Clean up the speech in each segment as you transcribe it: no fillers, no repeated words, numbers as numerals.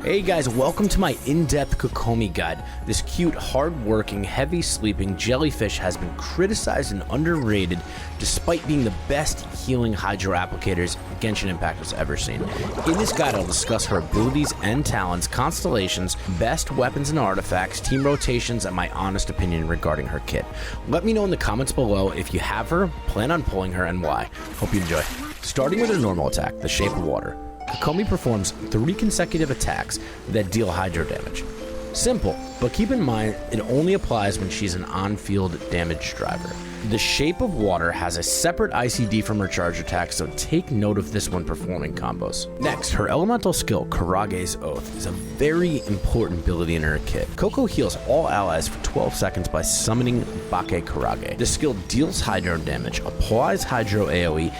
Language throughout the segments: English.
Hey guys, welcome to my in-depth Kokomi guide. This cute, hard-working, heavy-sleeping jellyfish has been criticized and underrated despite being the best healing hydro applicators Genshin Impact has ever seen. In this guide, I'll discuss her abilities and talents, constellations, best weapons and artifacts, team rotations, and my honest opinion regarding her kit. Let me know in the comments below if you have her, plan on pulling her, and why. Hope you enjoy. Starting with her normal attack, the Shape of Water. Kokomi performs 3 consecutive attacks that deal hydro damage. Simple, but keep in mind it only applies when she's an on-field damage driver. The Shape of Water has a separate ICD from her charge attack, so take note of this when performing combos. Next, her elemental skill, Karage's Oath, is a very important ability in her kit. Koko heals all allies for 12 seconds by summoning Bake Karage. The skill deals hydro damage, applies hydro AoE,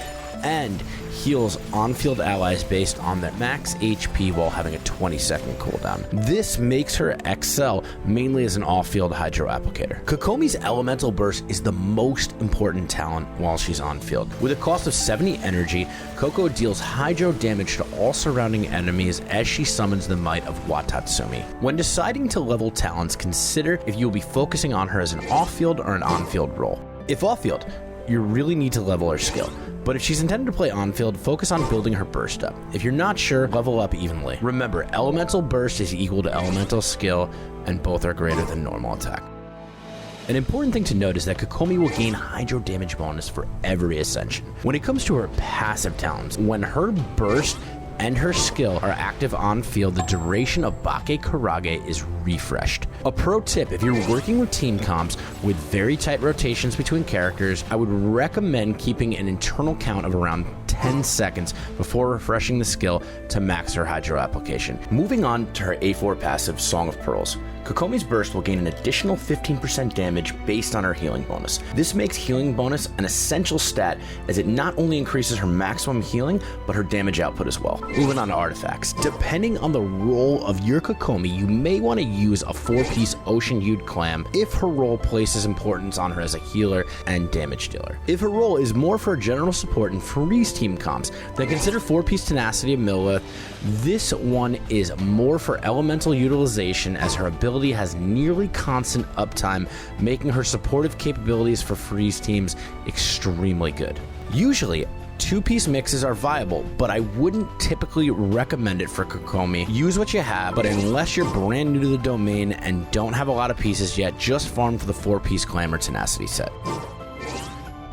and heals on-field allies based on their max HP while having a 20-second cooldown. This makes her excel mainly as an off-field hydro applicator. Kokomi's elemental burst is the most important talent while she's on-field. With a cost of 70 energy, Koko deals hydro damage to all surrounding enemies as she summons the might of Watatsumi. When deciding to level talents, consider if you will be focusing on her as an off-field or an on-field role. If off-field, you really need to level her skill. But if she's intended to play on-field, focus on building her burst up. If you're not sure, level up evenly. Remember, elemental burst is equal to elemental skill, and both are greater than normal attack. An important thing to note is that Kokomi will gain hydro damage bonus for every ascension. When it comes to her passive talents, when her burst and her skill are active on field, the duration of Bake Karage is refreshed. A pro tip, if you're working with team comps with very tight rotations between characters, I would recommend keeping an internal count of around 10 seconds before refreshing the skill to max her hydro application. Moving on to her A4 passive, Song of Pearls. Kokomi's burst will gain an additional 15% damage based on her healing bonus. This makes healing bonus an essential stat as it not only increases her maximum healing, but her damage output as well. Moving on to artifacts. Depending on the role of your Kokomi, you may want to use a 4-piece ocean-hued clam if her role places importance on her as a healer and damage dealer. If her role is more for general support and freeze team comps, then consider 4-piece tenacity of Millith. This one is more for elemental utilization as her ability has nearly constant uptime, making her supportive capabilities for freeze teams extremely good. Usually, 2-piece mixes are viable, but I wouldn't typically recommend it for Kokomi. Use what you have, but unless you're brand new to the domain and don't have a lot of pieces yet, just farm for the 4-piece clam or tenacity set.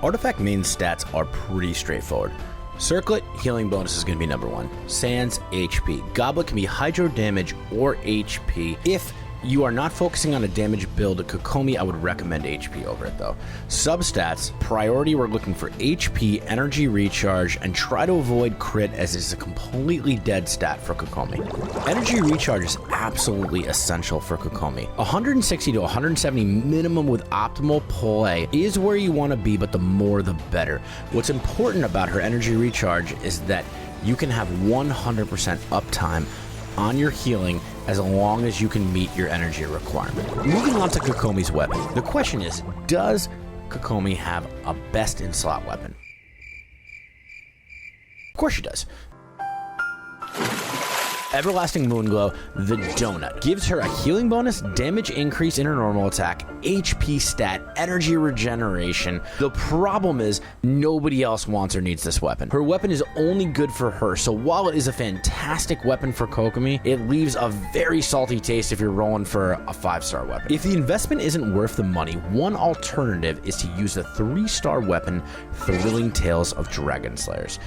Artifact main stats are pretty straightforward. Circlet, healing bonus is going to be number 1. Sands, HP. Goblet can be hydro damage or HP. If you are not focusing on a damage build, Kokomi, I would recommend HP over it though. Substats, priority, we're looking for HP, energy recharge, and try to avoid crit as it's a completely dead stat for Kokomi. Energy recharge is absolutely essential for Kokomi. 160 to 170 minimum with optimal play is where you want to be, but the more the better. What's important about her energy recharge is that you can have 100% uptime on your healing as long as you can meet your energy requirement. Moving on to Kokomi's weapon. The question is, does Kokomi have a best in slot weapon? Of course she does. Everlasting Moonglow, the Donut, gives her a healing bonus, damage increase in her normal attack, HP stat, energy regeneration. The problem is nobody else wants or needs this weapon. Her weapon is only good for her, so while it is a fantastic weapon for Kokomi, it leaves a very salty taste if you're rolling for a 5-star weapon. If the investment isn't worth the money, one alternative is to use the 3-star weapon, Thrilling Tales of Dragon Slayers.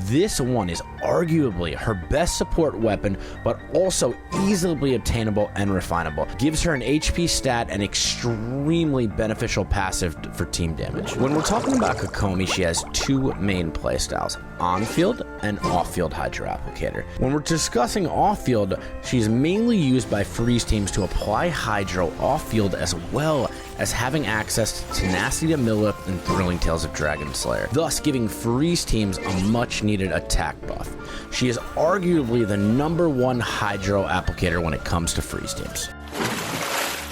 This one is arguably her best support weapon, but also easily obtainable and refinable. Gives her an HP stat and extremely beneficial passive for team damage. When we're talking about Kokomi, she has 2 main playstyles, on-field and off-field hydro applicator. When we're discussing off-field, she's mainly used by freeze teams to apply hydro off-field as well as having access to Tenacity to Millith and Thrilling Tales of Dragon Slayer, thus giving freeze teams a much-needed attack buff. She is arguably the number 1 hydro applicator when it comes to freeze teams.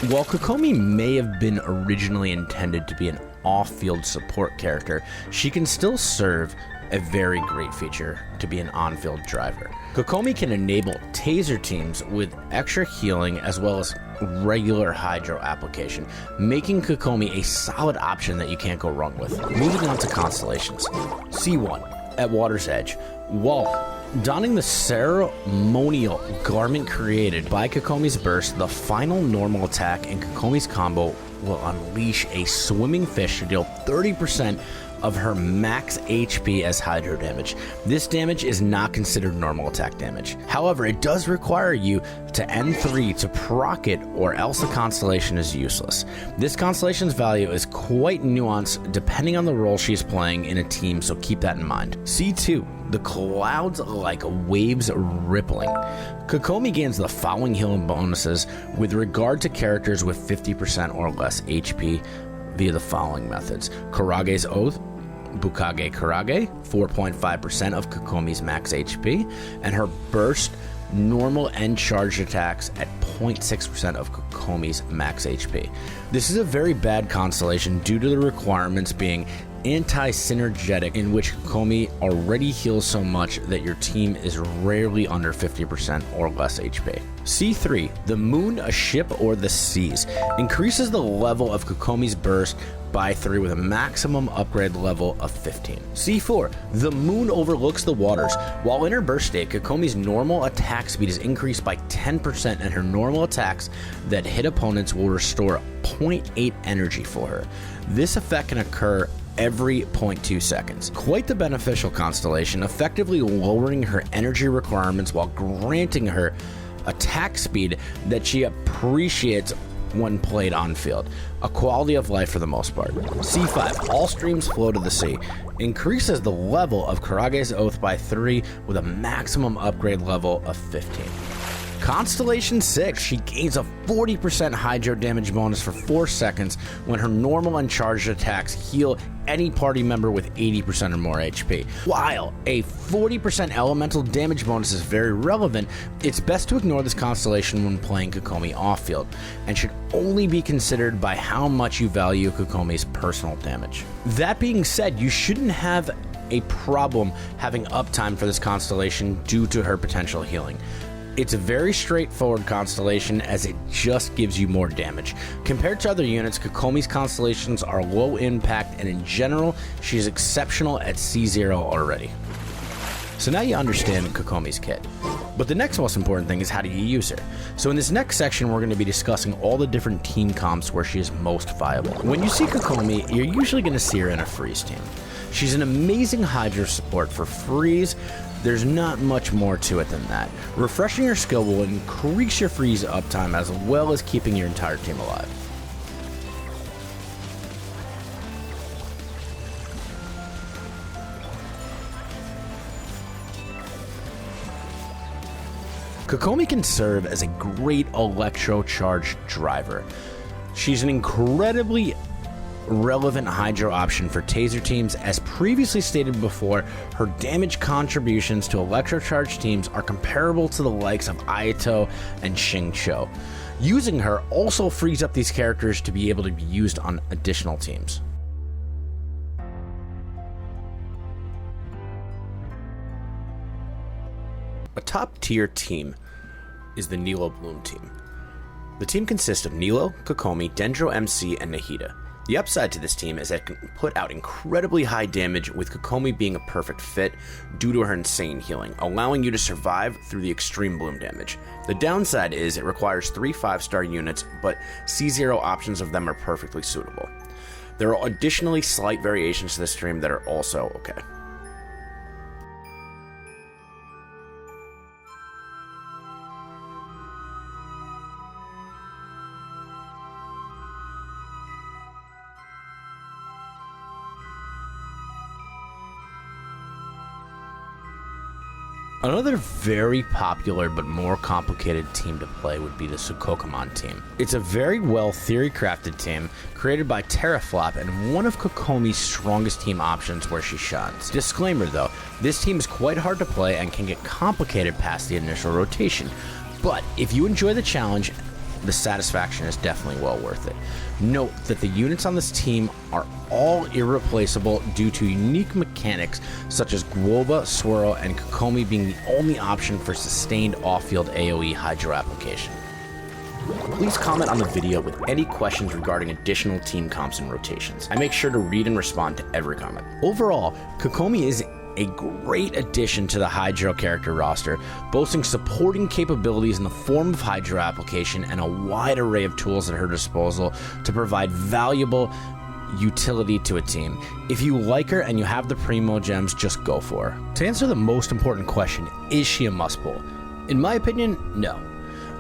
While Kokomi may have been originally intended to be an off-field support character, she can still serve a very great feature to be an on-field driver. Kokomi can enable taser teams with extra healing as well as regular hydro application, making Kokomi a solid option that you can't go wrong with. Moving on to Constellations. C1, at Water's Edge. While donning the ceremonial garment created by Kokomi's burst, the final normal attack in Kokomi's combo will unleash a swimming fish to deal 30% of her max HP as hydro damage. This damage is not considered normal attack damage. However, it does require you to N3 to proc it, or else the constellation is useless. This constellation's value is quite nuanced depending on the role she's playing in a team, so keep that in mind. C2, the clouds like waves rippling. Kokomi gains the following healing bonuses with regard to characters with 50% or less HP via the following methods: Karage's Oath, Bukage Karage, 4.5% of Kokomi's max HP, and her burst, normal, and charged attacks at 0.6% of Kokomi's max HP. This is a very bad constellation due to the requirements being anti-synergetic, in which Kokomi already heals so much that your team is rarely under 50% or less HP. C3, the Moon, a ship, or the seas, increases the level of Kokomi's burst by 3 with a maximum upgrade level of 15. C4, the Moon overlooks the waters. While in her burst state, Kokomi's normal attack speed is increased by 10%, and her normal attacks that hit opponents will restore 0.8 energy for her. This effect can occur every 0.2 seconds. Quite the beneficial constellation, effectively lowering her energy requirements while granting her attack speed that she appreciates when played on field. A quality of life for the most part. C5, all streams flow to the sea. Increases the level of Karage's Oath by 3 with a maximum upgrade level of 15. Constellation 6, she gains a 40% hydro damage bonus for 4 seconds when her normal and charged attacks heal any party member with 80% or more HP. While a 40% elemental damage bonus is very relevant, it's best to ignore this constellation when playing Kokomi off-field, and should only be considered by how much you value Kokomi's personal damage. That being said, you shouldn't have a problem having uptime for this constellation due to her potential healing. It's a very straightforward constellation as it just gives you more damage. Compared to other units, Kokomi's constellations are low impact, and in general, she is exceptional at C0 already. So now you understand Kokomi's kit. But the next most important thing is, how do you use her? So in this next section, we're going to be discussing all the different team comps where she is most viable. When you see Kokomi, you're usually going to see her in a freeze team. She's an amazing hydro support for freeze. There's not much more to it than that. Refreshing your skill will increase your freeze uptime as well as keeping your entire team alive. Kokomi can serve as a great electro-charged driver. She's an incredibly relevant hydro option for taser teams. As previously stated before, her damage contributions to electrocharged teams are comparable to the likes of Ayato and Xingqiu. Using her also frees up these characters to be able to be used on additional teams. A top tier team is the Nilo Bloom team. The team consists of Nilo, Kokomi, Dendro MC, and Nahida. The upside to this team is that it can put out incredibly high damage, with Kokomi being a perfect fit due to her insane healing, allowing you to survive through the extreme bloom damage. The downside is it requires 3 5-star units, but C0 options of them are perfectly suitable. There are additionally slight variations to this stream that are also okay. Another very popular but more complicated team to play would be the Sukokomon team. It's a very well theory-crafted team created by Teraflop and one of Kokomi's strongest team options where she shines. Disclaimer though, this team is quite hard to play and can get complicated past the initial rotation, but if you enjoy the challenge the satisfaction is definitely well worth it. Note that the units on this team are all irreplaceable due to unique mechanics such as Guoba, Swirl, and Kokomi being the only option for sustained off-field AoE Hydro application. Please comment on the video with any questions regarding additional team comps and rotations. I make sure to read and respond to every comment. Overall, Kokomi is a great addition to the Hydro character roster, boasting supporting capabilities in the form of Hydro application and a wide array of tools at her disposal to provide valuable utility to a team. If you like her and you have the Primo gems, just go for her. To answer the most important question, is she a must pull? In my opinion, no.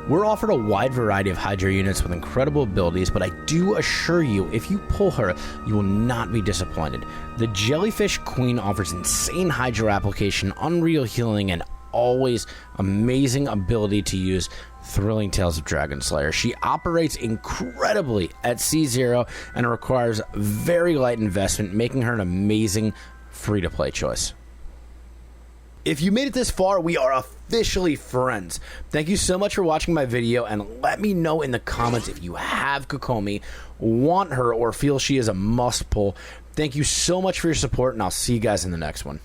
We're offered a wide variety of Hydro units with incredible abilities, but I do assure you, if you pull her, you will not be disappointed. The Jellyfish Queen offers insane Hydro application, unreal healing, and always amazing ability to use Thrilling Tales of Dragon Slayer. She operates incredibly at C0 and requires very light investment, making her an amazing free-to-play choice. If you made it this far, we are officially friends. Thank you so much for watching my video, and let me know in the comments if you have Kokomi, want her, or feel she is a must pull. Thank you so much for your support, and I'll see you guys in the next one.